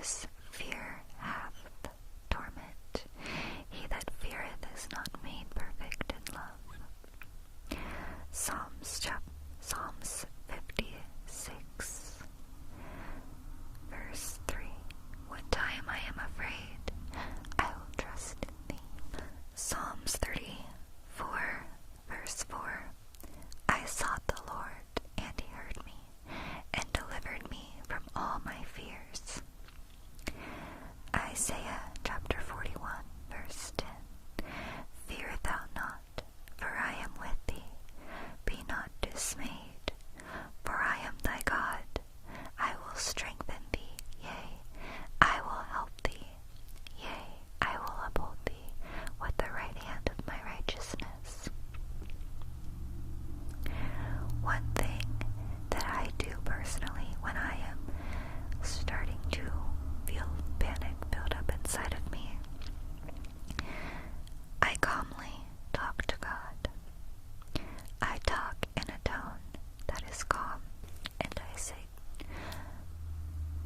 because fear hath torment. He that feareth is not made perfect in love. Psalms 56, verse 3. What time I am afraid, I will trust in thee. Psalms 34, verse 4. I sought the Lord, and he heard me, and delivered me from all my fears. Isaiah chapter 41, verse 10. Fear thou not, for I am with thee. Be not dismayed, for I am thy God. I will strengthen thee, yea, I will help thee. Yea, I will uphold thee with the right hand of my righteousness. One thing that I do personally when I am starting to feel panic build up inside of me, I calmly talk to God. I talk in a tone that is calm, and I say,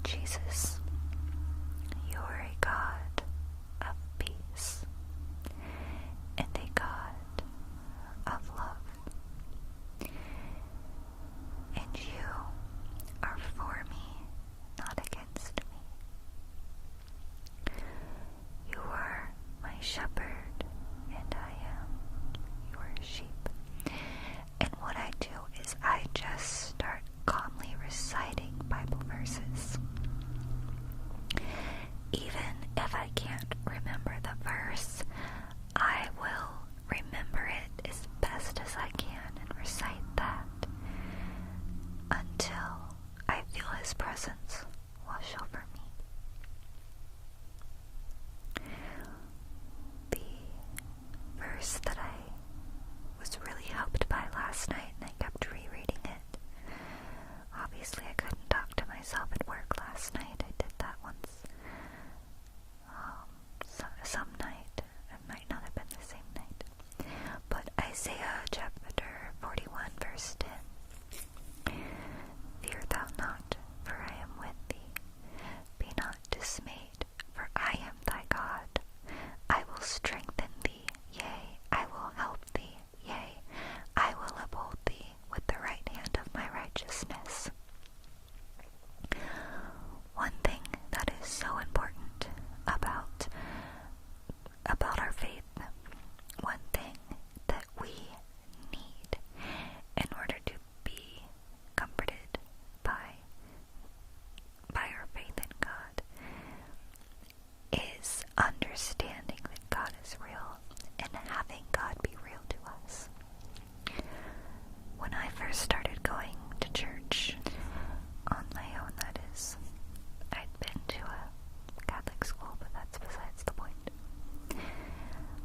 Jesus, you are a God of peace and a God of love, and you are for me, not against me. You are my shepherd, and I am your sheep. And what I do is I just start calmly reciting Bible verses. Even if I can't remember the verse, I will remember it as best as I can and recite that until I feel His presence wash over me. The verse that I was really helped by last night, and I kept rereading it. Obviously, I couldn't talk to myself at work last night. I did that once. Some night. It might not have been the same night. But Isaiah chapter 41, verse 10. Fear thou not, for I am with thee. Be not dismayed, for I am thy God. I will strengthen thee, yea, I will help thee, yea, I will uphold thee with the right hand of my righteousness. One thing that is so important about our faith, one thing that we need in order to be comforted by our faith in God, is understanding that God is real and having God be real to us. When I first started going to church, on my own that is, I'd been to a Catholic school, but that's besides the point.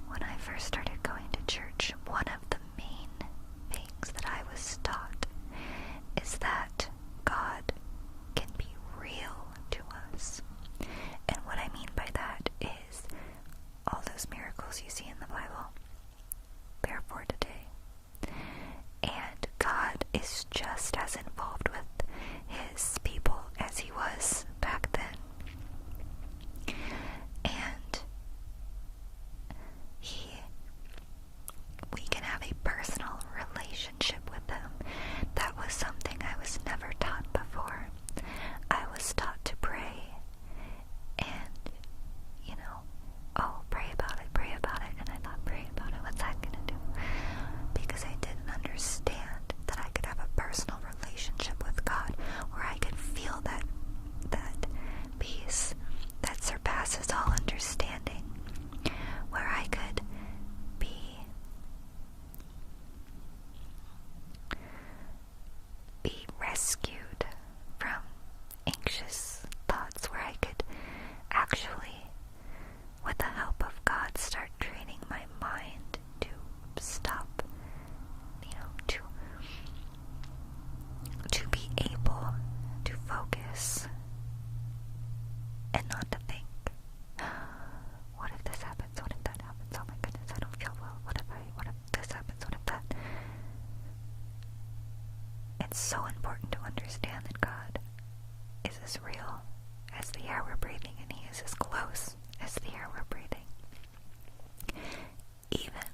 When I first started going to church, one of the main things that I was taught is that God can be real to us. And what I mean by that is all those miracles you see in the Bible, they're for today. And God is just as involved with His people as He was back then. And we can have a personal relationship with Him. That was something I was never taught before. I was taught to pray and, pray about it, and I thought, pray about it, what's that gonna do? Because I didn't understand that I could have a personal relationship with God where I could feel that peace that surpasses all understanding, where I could be rescued from anxious thoughts, where I could actually, with the help of God, start training my mind to stop, to be able to focus and not to think, what if this happens, what if that happens, oh my goodness, I don't feel well, what if this happens, what if that. It's so important to understand that God is as real as the air air we're breathing, and He is as close as the air we're breathing, even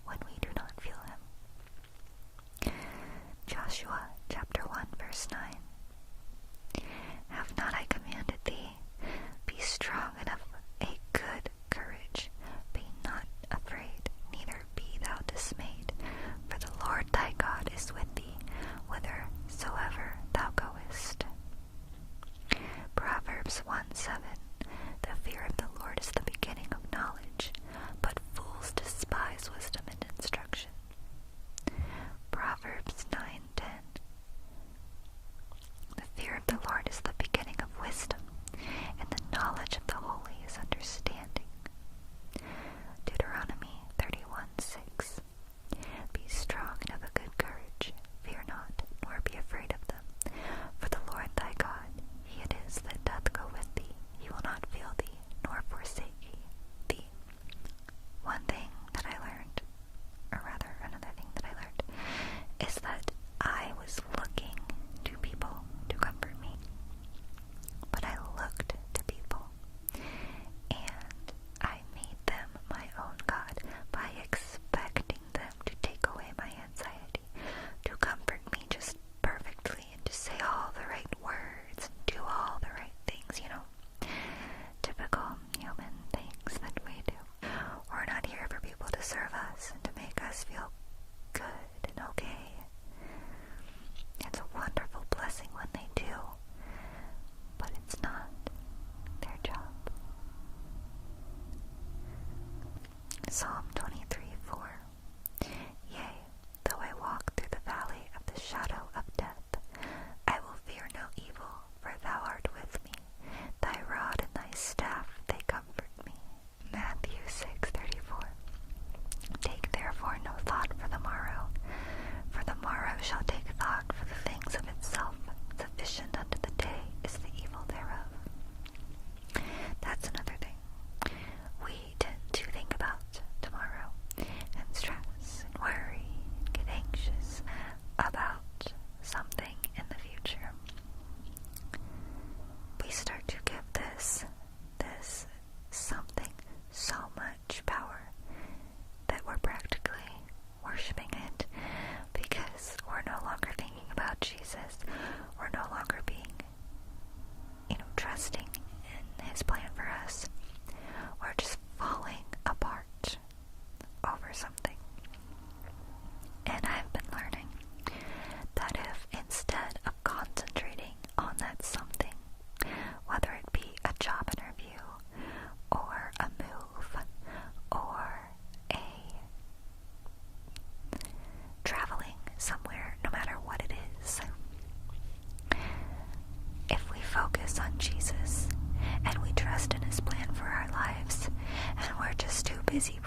when we do not feel Him. Joshua chapter 1 verse 9. Have not I commanded thee? Be strong and of a good courage. Be not afraid, neither be thou dismayed, for the Lord thy God is with thee, whithersoever thou goest. Proverbs 1:7. The fear of the Lord is the beginning of knowledge, but fools despise wisdom and instruction. Proverbs 9:10. The fear of the Lord is the beginning of wisdom, and the knowledge of the holy is understanding. Deuteronomy 31:6. Be strong and of a good courage. Fear not, nor be afraid of them. For the Lord thy God, He it is that doth go with thee. He will not fail thee, nor forsake thee. One thing that I learned, or rather another thing that I learned, is that I was looking to people to comfort me. But I looked to people, and I made them my own God by expecting them to take away my anxiety, to comfort me just perfectly, and to say all the right words, and do all the right things, typical human things that we do. We're not here for people to serve us and to make us feel good and okay. It's a wonderful blessing when they do, but it's not their job. Psalm 23:4. Yea, though I walk through the valley of the shadow of death, I will fear no evil, for thou art with me. Thy rod and thy staff, they comfort me. Matthew 6:34. Take therefore no thought for the morrow shall take thought for the things of itself. Sufficient unto the day is the evil thereof. That's another thing. We tend to think about tomorrow and stress and worry and get anxious about something in the future. We start to give this something so much power that we're practically worshiping it, because we're no longer thinking about Jesus. We're no longer being, trusting in His plan for us. We're just falling apart over something. And I've been learning that if instead of concentrating on that something, whether it be a job interview or a move or a traveling somewhere, no matter what it is, if we focus on Jesus and we trust in His plan for our lives, and we're just too busy